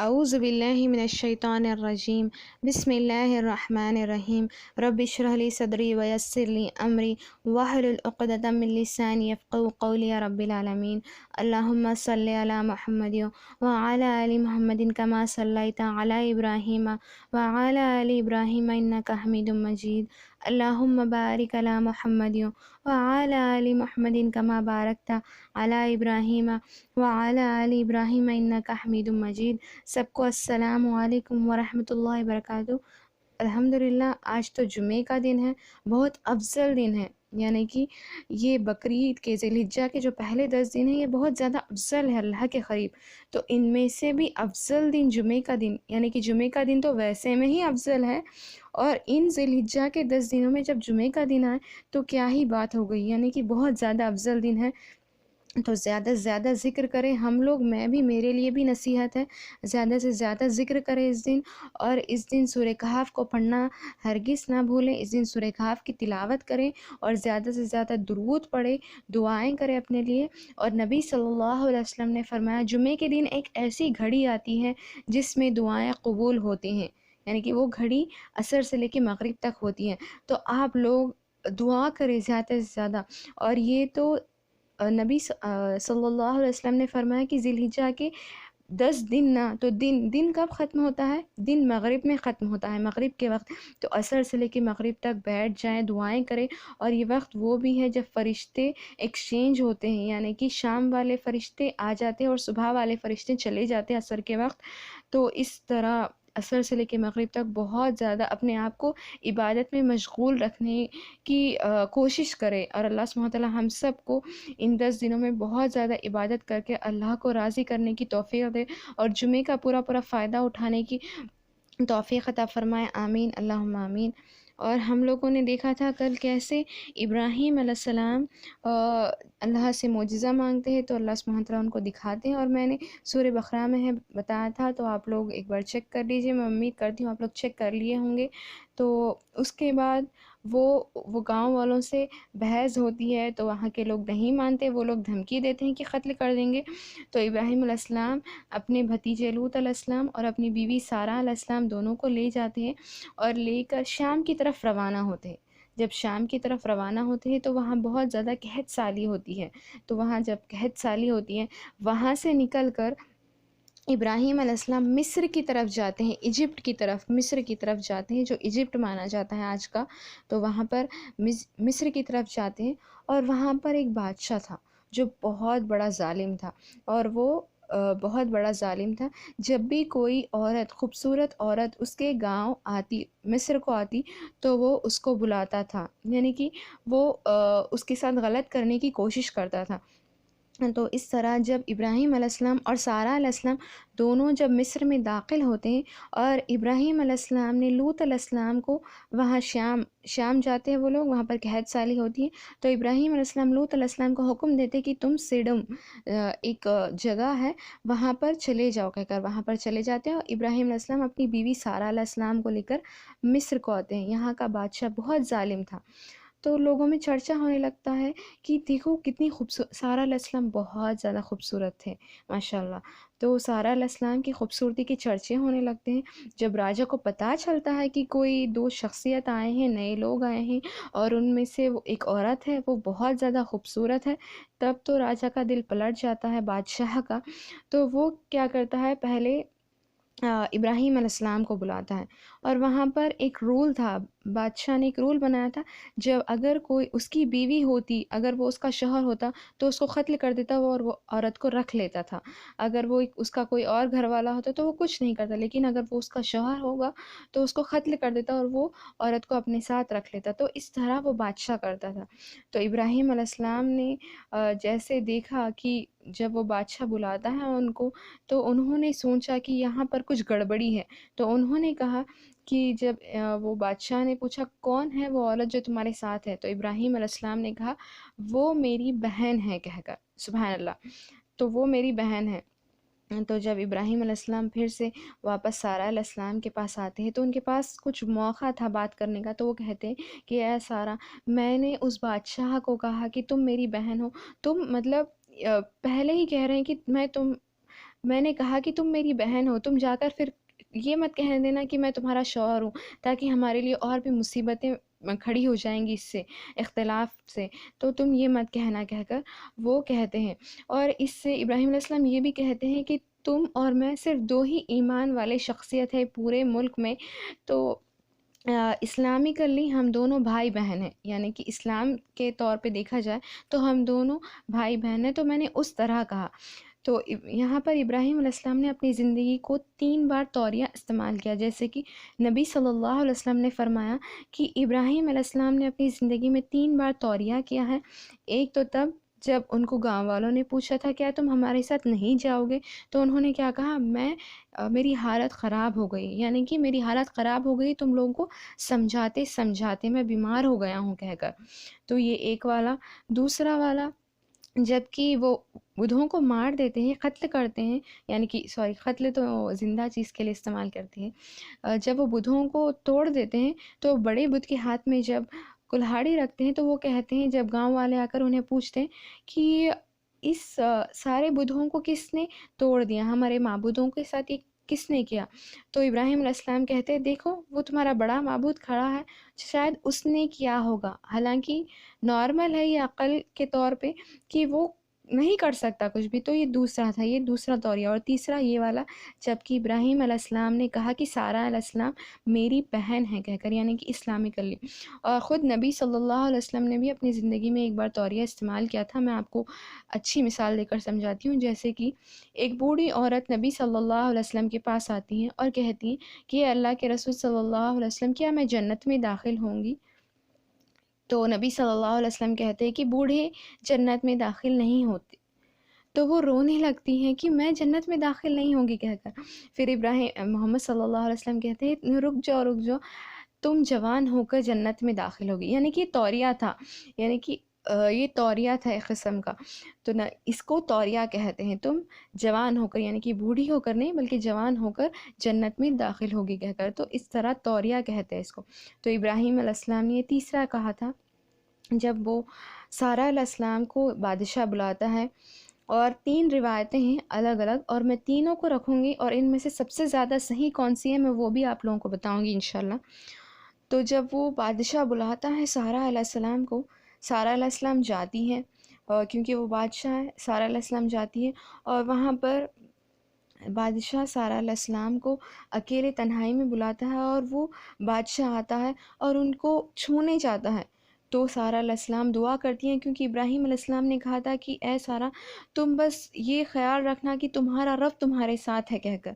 اعوذ باللہ من الشیطان الرجیم بسم اللہ الرحمن الرحیم رب اشرح لی صدری ویسر لی امری واحلل عقدۃ من لسانی یفقهوا قولی یا رب العالمین اللہم صلی علی محمد وعلی آل محمد کما صلیت علی ابراہیم وعلی آل ابراہیم انک حمید مجید اللہم بارک علی محمد وعلی آل محمد کما بارکت علی ابراہیم وعلی آل ابراہیم انک حمید مجید۔ سب کو السلام علیکم ورحمۃ اللہ وبرکاتہ۔ الحمدللہ آج تو جمعے کا دن ہے، بہت افضل دن ہے، یعنی کہ یہ بقرعید کے ذی الحجہ کے جو پہلے 10 دن ہیں یہ بہت زیادہ افضل ہے اللہ کے قریب۔ تو ان میں سے بھی افضل دن جمعے کا دن، یعنی کہ جمعے کا دن تو ویسے میں ہی افضل ہے، اور ان ذی الحجہ کے 10 دنوں میں جب جمعے کا دن آئے تو کیا ہی بات ہو گئی، یعنی کہ بہت زیادہ افضل دن ہے۔ تو زیادہ سے زیادہ ذکر کریں ہم لوگ، میں بھی، میرے لیے بھی نصیحت ہے، زیادہ سے زیادہ ذکر کریں اس دن، اور اس دن سورہ کہف کو پڑھنا ہرگز نہ بھولیں۔ اس دن سورہ کہف کی تلاوت کریں اور زیادہ سے زیادہ درود پڑھیں، دعائیں کریں اپنے لیے۔ اور نبی صلی اللہ علیہ وسلم نے فرمایا جمعے کے دن ایک ایسی گھڑی آتی ہے جس میں دعائیں قبول ہوتی ہیں، یعنی کہ وہ گھڑی عصر سے لے کے مغرب تک ہوتی ہیں۔ تو آپ لوگ دعا کریں زیادہ سے زیادہ۔ اور یہ تو نبی صلی اللہ علیہ وسلم نے فرمایا کہ ذی الحجہ کے 10 دن نہ تو دن کب ختم ہوتا ہے؟ دن مغرب میں ختم ہوتا ہے، مغرب کے وقت۔ تو عصر سے لے کے مغرب تک بیٹھ جائیں، دعائیں کریں۔ اور یہ وقت وہ بھی ہے جب فرشتے ایکسچینج ہوتے ہیں، یعنی کہ شام والے فرشتے آ جاتے ہیں اور صبح والے فرشتے چلے جاتے ہیں عصر کے وقت۔ تو اس طرح عصر سے لے کے مغرب تک بہت زیادہ اپنے آپ کو عبادت میں مشغول رکھنے کی کوشش کرے، اور اللہ سبحانہ وتعالی ہم سب کو ان 10 دنوں میں بہت زیادہ عبادت کر کے اللہ کو راضی کرنے کی توفیق دے، اور جمعے کا پورا فائدہ اٹھانے کی توفیق عطا فرمائے، آمین اللہم آمین۔ اور ہم لوگوں نے دیکھا تھا کل کیسے ابراہیم علیہ السلام اللہ سے معجزہ مانگتے ہیں تو اللہ سبحانہ وتعالیٰ ان کو دکھاتے ہیں، اور میں نے سورہ بقرہ میں ہے بتایا تھا، تو آپ لوگ ایک بار چیک کر لیجئے، میں امید کرتی ہوں آپ لوگ چیک کر لیے ہوں گے۔ تو اس کے بعد وہ گاؤں والوں سے بحث ہوتی ہے، تو وہاں کے لوگ نہیں مانتے، وہ لوگ دھمکی دیتے ہیں کہ قتل کر دیں گے۔ تو ابراہیم علیہ السلام اپنے بھتیجے لوط علیہ السلام اور اپنی بیوی سارہ علیہ السلام دونوں کو لے جاتے ہیں، اور لے کر شام کی طرف روانہ ہوتے ہیں۔ جب شام کی طرف روانہ ہوتے ہیں تو وہاں بہت زیادہ قحط سالی ہوتی ہے، تو وہاں جب قحط سالی ہوتی ہے وہاں سے نکل کر ابراہیم علیہ السلام مصر کی طرف جاتے ہیں، ایجپٹ کی طرف، مصر کی طرف جاتے ہیں جو ایجپٹ مانا جاتا ہے آج کا۔ تو وہاں پر مصر کی طرف جاتے ہیں، اور وہاں پر ایک بادشاہ تھا جو بہت بڑا ظالم تھا، اور وہ بہت بڑا ظالم تھا۔ جب بھی کوئی عورت، خوبصورت عورت اس کے گاؤں آتی، مصر کو آتی، تو وہ اس کو بلاتا تھا، یعنی کہ وہ اس کے ساتھ غلط کرنے کی کوشش کرتا تھا۔ تو اس طرح جب ابراہیم علیہ السلام اور سارہ علیہ السلام دونوں جب مصر میں داخل ہوتے ہیں، اور ابراہیم علیہ السلام نے لوط علیہ السلام کو وہاں شام جاتے ہیں وہ لوگ، وہاں پر قحط سالی ہوتی ہے، تو ابراہیم علیہ السلام لوط علیہ السلام کو حکم دیتے کہ تم سیڈم ایک جگہ ہے وہاں پر چلے جاؤ کہہ کر وہاں پر چلے جاتے ہیں، اور ابراہیم علیہ السلام اپنی بیوی سارہ علیہ السلام کو لے کر مصر کو آتے ہیں۔ یہاں کا بادشاہ بہت ظالم تھا، تو لوگوں میں چرچا ہونے لگتا ہے کہ دیکھو کتنی خوبصورت، سارہ علیہ السلام بہت زیادہ خوبصورت تھے ماشاءاللہ۔ تو سارہ علیہ السلام کی خوبصورتی کے چرچے ہونے لگتے ہیں۔ جب راجا کو پتہ چلتا ہے کہ کوئی 2 شخصیت آئے ہیں، نئے لوگ آئے ہیں، اور ان میں سے وہ ایک عورت ہے، وہ بہت زیادہ خوبصورت ہے، تب تو راجا کا دل پلٹ جاتا ہے، بادشاہ کا۔ تو وہ کیا کرتا ہے، پہلے ابراہیم علیہ السلام کو بلاتا ہے، اور وہاں پر ایک رول تھا، بادشاہ نے ایک رول بنایا تھا، جب اگر کوئی اس کی بیوی ہوتی، اگر وہ اس کا شوہر ہوتا تو اس کو قتل کر دیتا اور وہ عورت کو رکھ لیتا تھا۔ اگر وہ اس کا کوئی اور گھر والا ہوتا تو وہ کچھ نہیں کرتا، لیکن اگر وہ اس کا شوہر ہوگا تو اس کو قتل کر دیتا اور وہ عورت کو اپنے ساتھ رکھ لیتا۔ تو اس طرح وہ بادشاہ کرتا تھا۔ تو ابراہیم علیہ السلام نے جیسے دیکھا کہ جب وہ بادشاہ بلاتا ہے ان کو، تو انہوں نے سوچا کہ یہاں پر کچھ گڑبڑی ہے، تو انہوں نے کہا کہ جب وہ بادشاہ نے پوچھا کون ہے وہ عورت جو تمہارے ساتھ ہے، تو ابراہیم علیہ السلام نے کہا وہ میری بہن ہے کہہ کر، سبحان اللہ، تو وہ میری بہن ہے۔ تو جب ابراہیم علیہ السلام پھر سے واپس سارہ علیہ السلام کے پاس آتے ہیں تو ان کے پاس کچھ موقع تھا بات کرنے کا، تو وہ کہتے ہیں کہ اے سارہ، میں نے اس بادشاہ کو کہا کہ تم میری بہن ہو، تم مطلب پہلے ہی کہہ رہے ہیں کہ میں نے کہا کہ تم میری بہن ہو، تم جا کر پھر یہ مت کہہ دینا کہ میں تمہارا شوہر ہوں، تاکہ ہمارے لیے اور بھی مصیبتیں کھڑی ہو جائیں گی اس سے، اختلاف سے، تو تم یہ مت کہنا کہہ کر وہ کہتے ہیں۔ اور اس سے ابراہیم علیہ السلام یہ بھی کہتے ہیں کہ تم اور میں صرف 2 ہی ایمان والے شخصیت ہے پورے ملک میں، تو اسلامکلی ہم دونوں بھائی بہن ہیں، یعنی کہ اسلام کے طور پہ دیکھا جائے تو ہم دونوں بھائی بہن ہیں، تو میں نے اس طرح کہا۔ تو یہاں پر ابراہیم علیہ السلام نے اپنی زندگی کو 3 بار توریہ استعمال کیا، جیسے کہ نبی صلی اللہ علیہ وسلم نے فرمایا کہ ابراہیم علیہ السلام نے اپنی زندگی میں 3 بار توریہ کیا ہے۔ ایک تو تب جب ان کو گاؤں والوں نے پوچھا تھا کیا تم ہمارے ساتھ نہیں جاؤ گے، تو انہوں نے کیا کہا، میری حالت خراب ہو گئی، یعنی کہ میری حالت خراب ہو گئی تم لوگوں کو سمجھاتے سمجھاتے، میں بیمار ہو گیا ہوں کہہ کر۔ تو یہ ایک والا۔ دوسرا والا، جب کہ وہ بدھوں کو مار دیتے ہیں، قتل کرتے ہیں، یعنی کہ قتل تو زندہ چیز کے لیے استعمال کرتے ہیں، جب وہ بدھوں کو توڑ دیتے ہیں تو بڑے بدھ کے ہاتھ میں جب کلہاڑی رکھتے ہیں تو وہ کہتے ہیں، جب گاؤں والے آ کر انہیں پوچھتے ہیں کہ اس سارے بدھوں کو کس نے توڑ دیا، ہمارے معبودوں کے ساتھ یہ کس نے کیا، تو ابراہیم علیہ السلام کہتے ہیں دیکھو وہ تمہارا بڑا معبود کھڑا ہے، شاید اس نے کیا ہوگا، حالانکہ نارمل ہے یہ عقل کے طور پہ کہ وہ نہیں کر سکتا کچھ بھی۔ تو یہ دوسرا تھا، یہ دوسرا توریہ۔ اور تیسرا یہ والا، جب کہ ابراہیم علیہ السلام نے کہا کہ سارہ علیہ السلام میری بہن ہے کہہ کر، یعنی کہ اسلامکلی۔ اور خود نبی صلی اللہ علیہ وسلم نے بھی اپنی زندگی میں ایک بار توریہ استعمال کیا تھا، میں آپ کو اچھی مثال دے کر سمجھاتی ہوں۔ جیسے کہ ایک بوڑھی عورت نبی صلی اللہ علیہ وسلم کے پاس آتی ہیں اور کہتی ہیں کہ اللہ کے رسول صلی اللہ علیہ وسلم، کیا میں جنت میں داخل ہوں گی؟ تو نبی صلی اللہ علیہ وسلم کہتے ہیں کہ بوڑھے جنت میں داخل نہیں ہوتے، تو وہ رونے لگتی ہیں کہ میں جنت میں داخل نہیں ہوں گی کہہ کر۔ پھر ابراہیم محمد صلی اللہ علیہ وسلم کہتے ہیں رک جاؤ رک جاؤ، تم جوان ہو کر جنت میں داخل ہوگی، یعنی کہ یہ توریہ تھا، یعنی کہ یہ توریہ تھا ایک قسم کا، تو نہ اس کو توریہ کہتے ہیں، تم جوان ہو کر، یعنی کہ بوڑھی ہو کر نہیں بلکہ جوان ہو کر جنت میں داخل ہوگی کہہ کر، تو اس طرح توریہ کہتے ہیں اس کو۔ تو ابراہیم علیہ السلام نے یہ تیسرا کہا تھا جب وہ سارہ علیہ السلام کو بادشاہ بلاتا ہے، اور 3 روایتیں ہیں الگ الگ، اور میں تینوں کو رکھوں گی، اور ان میں سے سب سے زیادہ صحیح کون سی ہے میں وہ بھی آپ لوگوں کو بتاؤں گی انشاءاللہ۔ تو جب وہ بادشاہ بلاتا ہے سارہ علیہ السلام کو، سارہ علیہ السلام جاتی ہیں، اور کیونکہ وہ بادشاہ ہے، سارہ علیہ السلام جاتی ہے، اور وہاں پر بادشاہ سارہ علیہ السلام کو اکیلے تنہائی میں بلاتا ہے، اور وہ بادشاہ آتا ہے اور ان کو چھونے جاتا ہے، تو سارہ علیہ السلام دعا کرتی ہیں، کیونکہ ابراہیم علیہ السلام نے کہا تھا کہ اے سارہ تم بس یہ خیال رکھنا کہ تمہارا رب تمہارے ساتھ ہے کہہ کر۔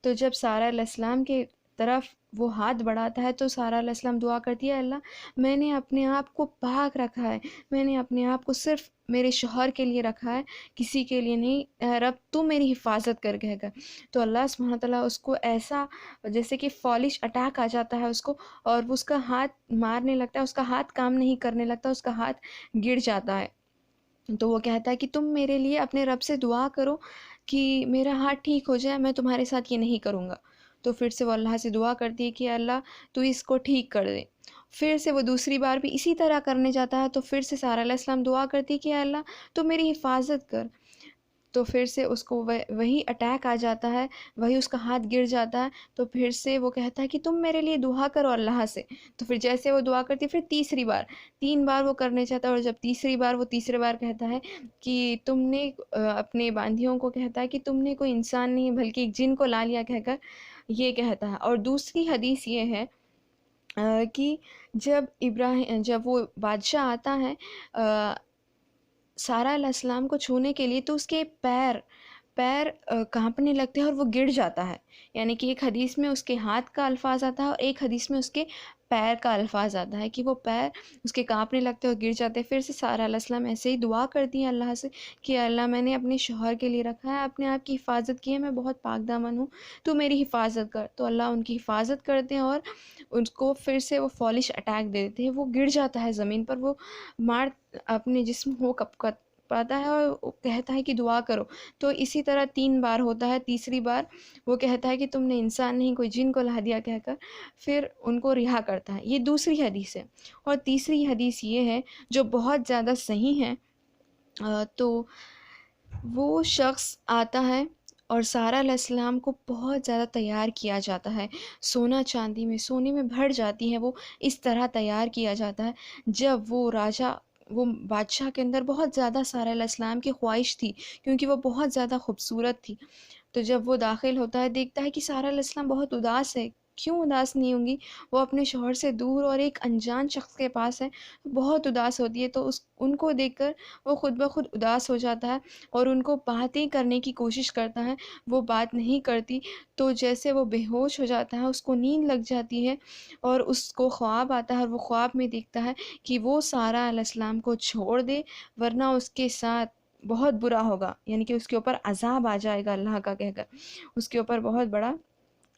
تو جب سارہ علیہ السلام کے طرف وہ ہاتھ بڑھاتا ہے تو سارہ علیہ السلام دعا کرتی ہے، اللہ میں نے اپنے آپ کو پاک رکھا ہے، میں نے اپنے آپ کو صرف میرے شوہر کے لیے رکھا ہے، کسی کے لیے نہیں، اے رب تو میری حفاظت کر کہہ کر۔ تو اللہ سبحانہ تعالیٰ اس کو ایسا جیسے کہ فالش اٹیک آ جاتا ہے اس کو، اور وہ اس کا ہاتھ مارنے لگتا ہے، اس کا ہاتھ کام نہیں کرنے لگتا، اس کا ہاتھ گر جاتا ہے۔ تو وہ کہتا ہے کہ تم میرے لیے اپنے رب سے دعا کرو کہ میرا ہاتھ ٹھیک ہو جائے، میں تمہارے ساتھ یہ نہیں کروں گا۔ تو پھر سے وہ اللہ سے دعا کرتی ہے کہ اللہ تو اس کو ٹھیک کر دے۔ پھر سے وہ دوسری بار بھی اسی طرح کرنے جاتا ہے، تو پھر سے سارہ علیہ السلام دعا کرتی ہے کہ اللہ تو میری حفاظت کر۔ تو پھر سے اس کو وہی اٹیک آ جاتا ہے، وہی اس کا ہاتھ گر جاتا ہے، تو پھر سے وہ کہتا ہے کہ تم میرے لیے دعا کرو اللہ سے۔ تو پھر جیسے وہ دعا کرتی ہے، پھر تیسری بار 3 بار وہ کرنے چاہتا ہے، اور جب تیسری بار وہ تیسرے بار کہتا ہے کہ تم نے اپنے باندیوں کو کہتا ہے کہ تم نے کوئی انسان نہیں بلکہ ایک جن کو لا لیا کہہ کر یہ کہتا ہے۔ اور دوسری حدیث یہ ہے کہ جب وہ بادشاہ آتا ہے سارہ علیہ السلام کو چھونے کے لیے، تو اس کے پیر کانپنے لگتے ہیں اور وہ گر جاتا ہے، یعنی کہ ایک حدیث میں اس کے ہاتھ کا الفاظ آتا ہے اور ایک حدیث میں اس کے پیر کا الفاظ آتا ہے کہ وہ پیر اس کے کانپنے لگتے ہیں اور گر جاتے ہیں۔ پھر سے سارہ علیہ السلام ایسے ہی دعا کرتی ہیں اللہ سے کہ اللہ میں نے اپنے شوہر کے لیے رکھا ہے، اپنے آپ کی حفاظت کی ہے، میں بہت پاک دامن ہوں، تو میری حفاظت کر۔ تو اللہ ان کی حفاظت کرتے ہیں اور ان کو پھر سے وہ فالش اٹیک دے دیتے ہیں، وہ گر جاتا ہے زمین پر، وہ مار اپنے جسم ہو کپ پاتا ہے اور کہتا ہے کہ دعا کرو۔ تو اسی طرح 3 بار ہوتا ہے، تیسری بار وہ کہتا ہے کہ تم نے انسان نہیں کوئی جن کو لا دیا کہہ کر پھر ان کو رہا کرتا ہے۔ یہ دوسری حدیث ہے۔ اور تیسری حدیث یہ ہے جو بہت زیادہ صحیح ہے، تو وہ شخص آتا ہے اور سارہ علیہ السلام کو بہت زیادہ تیار کیا جاتا ہے، سونا چاندی میں، سونے میں بھر جاتی ہیں وہ، اس طرح تیار کیا جاتا ہے۔ جب وہ بادشاہ کے اندر بہت زیادہ سارہ علیہ السلام کی خواہش تھی، کیونکہ وہ بہت زیادہ خوبصورت تھی، تو جب وہ داخل ہوتا ہے دیکھتا ہے کہ سارہ علیہ السلام بہت اداس ہے۔ کیوں اداس نہیں ہوں گی؟ وہ اپنے شوہر سے دور اور ایک انجان شخص کے پاس ہے، بہت اداس ہوتی ہے۔ تو ان کو دیکھ کر وہ خود بخود اداس ہو جاتا ہے اور ان کو باتیں کرنے کی کوشش کرتا ہے، وہ بات نہیں کرتی، تو جیسے وہ بے ہوش ہو جاتا ہے، اس کو نیند لگ جاتی ہے اور اس کو خواب آتا ہے، اور وہ خواب میں دیکھتا ہے کہ وہ سارہ علیہ السلام کو چھوڑ دے، ورنہ اس کے ساتھ بہت برا ہوگا، یعنی کہ اس کے اوپر عذاب آ جائے گا اللہ کا کہہ کر، اس کے اوپر بہت بڑا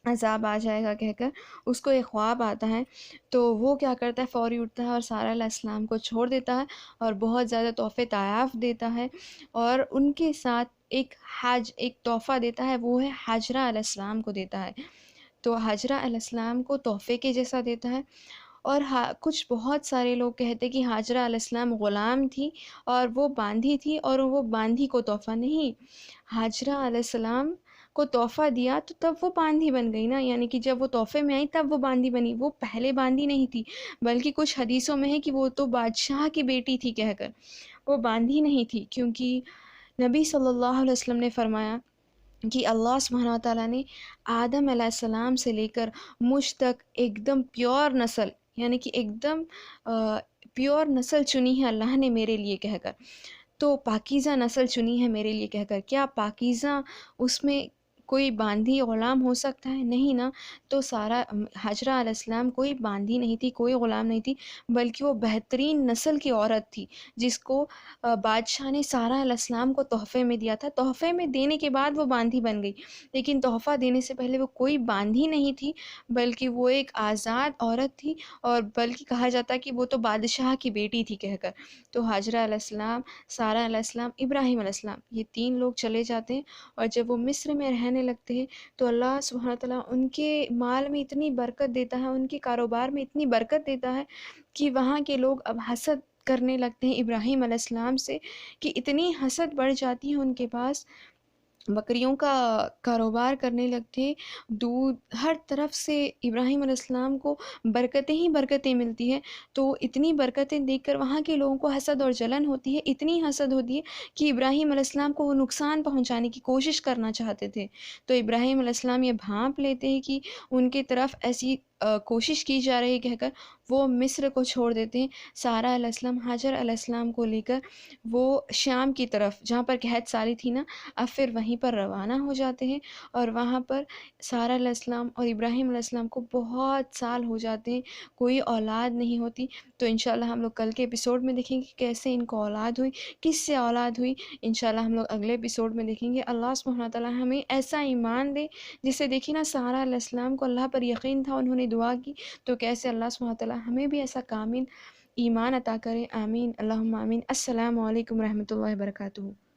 عذاب آ جائے گا کہہ کر اس کو ایک خواب آتا ہے۔ تو وہ کیا کرتا ہے، فوری اٹھتا ہے اور سارہ علیہ السلام کو چھوڑ دیتا ہے اور بہت زیادہ تحفے تحائف دیتا ہے، اور ان کے ساتھ ایک تحفہ دیتا ہے، وہ ہے ہاجرہ علیہ السلام کو دیتا ہے۔ تو ہاجرہ علیہ السلام کو تحفے کے جیسا دیتا ہے، اور کچھ بہت سارے لوگ کہتے کہ ہاجرہ علیہ السلام غلام تھی اور وہ باندھی تھی، اور وہ باندھی کو تحفہ نہیں، ہاجرہ علیہ السلام کو تحفہ دیا تو تب وہ باندھی بن گئی نا، یعنی کہ جب وہ تحفے میں آئی تب وہ باندھی بنی، وہ پہلے باندھی نہیں تھی، بلکہ کچھ حدیثوں میں ہے کہ وہ تو بادشاہ کی بیٹی تھی کہہ کر وہ باندھی نہیں تھی، کیونکہ نبی صلی اللہ علیہ وسلم نے فرمایا کہ اللہ سبحانہ وتعالیٰ نے آدم علیہ السلام سے لے کر مجھ تک ایک دم پیور نسل، یعنی کہ ایک دم پیور نسل چنی ہے اللہ نے میرے لیے کہہ کر، تو پاکیزہ نسل چنی ہے میرے لیے کہہ کر، کیا پاکیزہ اس میں کوئی باندھی غلام ہو سکتا ہے؟ نہیں نا۔ تو ہاجرہ علیہ السلام کوئی باندھی نہیں تھی، کوئی غلام نہیں تھی، بلکہ وہ بہترین نسل کی عورت تھی، جس کو بادشاہ نے سارہ علیہ السلام کو تحفے میں دیا تھا، تحفے میں دینے کے بعد وہ باندھی بن گئی، لیکن تحفہ دینے سے پہلے وہ کوئی باندھی نہیں تھی، بلکہ وہ ایک آزاد عورت تھی، اور بلکہ کہا جاتا ہے کہ وہ تو بادشاہ کی بیٹی تھی کہہ کر۔ تو ہاجرہ علیہ السلام، سارہ علیہ السلام، ابراہیم علیہ السلام، یہ 3 لوگ چلے جاتے ہیں، اور جب وہ مصر میں رہنے لگتے ہیں تو اللہ سبحانہ تعالیٰ ان کے مال میں اتنی برکت دیتا ہے، ان کے کاروبار میں اتنی برکت دیتا ہے کہ وہاں کے لوگ اب حسد کرنے لگتے ہیں ابراہیم علیہ السلام سے، کہ اتنی حسد بڑھ جاتی ہے ان کے پاس، بکریوں کا کاروبار کرنے لگتے، دودھ ہر طرف سے ابراہیم علیہ السلام کو برکتیں ہی برکتیں ملتی ہیں، تو اتنی برکتیں دیکھ کر وہاں کے لوگوں کو حسد اور جلن ہوتی ہے، اتنی حسد ہوتی ہے کہ ابراہیم علیہ السلام کو وہ نقصان پہنچانے کی کوشش کرنا چاہتے تھے، تو ابراہیم علیہ السلام یہ بھانپ لیتے ہیں کہ ان کی طرف ایسی کوشش کی جا رہی ہے کہہ کر وہ مصر کو چھوڑ دیتے ہیں، سارہ علیہ السلام حاجر علیہ السلام کو لے کر وہ شام کی طرف جہاں پر قحط ساری تھی نا، اب پھر وہیں پر روانہ ہو جاتے ہیں، اور وہاں پر سارہ علیہ السلام اور ابراہیم علیہ السلام کو بہت سال ہو جاتے ہیں، کوئی اولاد نہیں ہوتی۔ تو انشاءاللہ ہم لوگ کل کے ایپیسوڈ میں دیکھیں گے کہ کیسے ان کو اولاد ہوئی، کس سے اولاد ہوئی، انشاءاللہ ہم لوگ اگلے ایپیسوڈ میں دیکھیں گے۔ اللہ سبحانہ تعالیٰ ہمیں ایسا ایمان دے جسے دیکھیں نا، سارہ علیہ السلام کو اللہ پر یقین تھا، انہوں نے دعا کی، تو کیسے اللہ سبحانہ تعالیٰ ہمیں بھی ایسا کامل ایمان عطا کرے۔ آمین، اللہم آمین۔ السلام علیکم ورحمۃ اللہ وبرکاتہ۔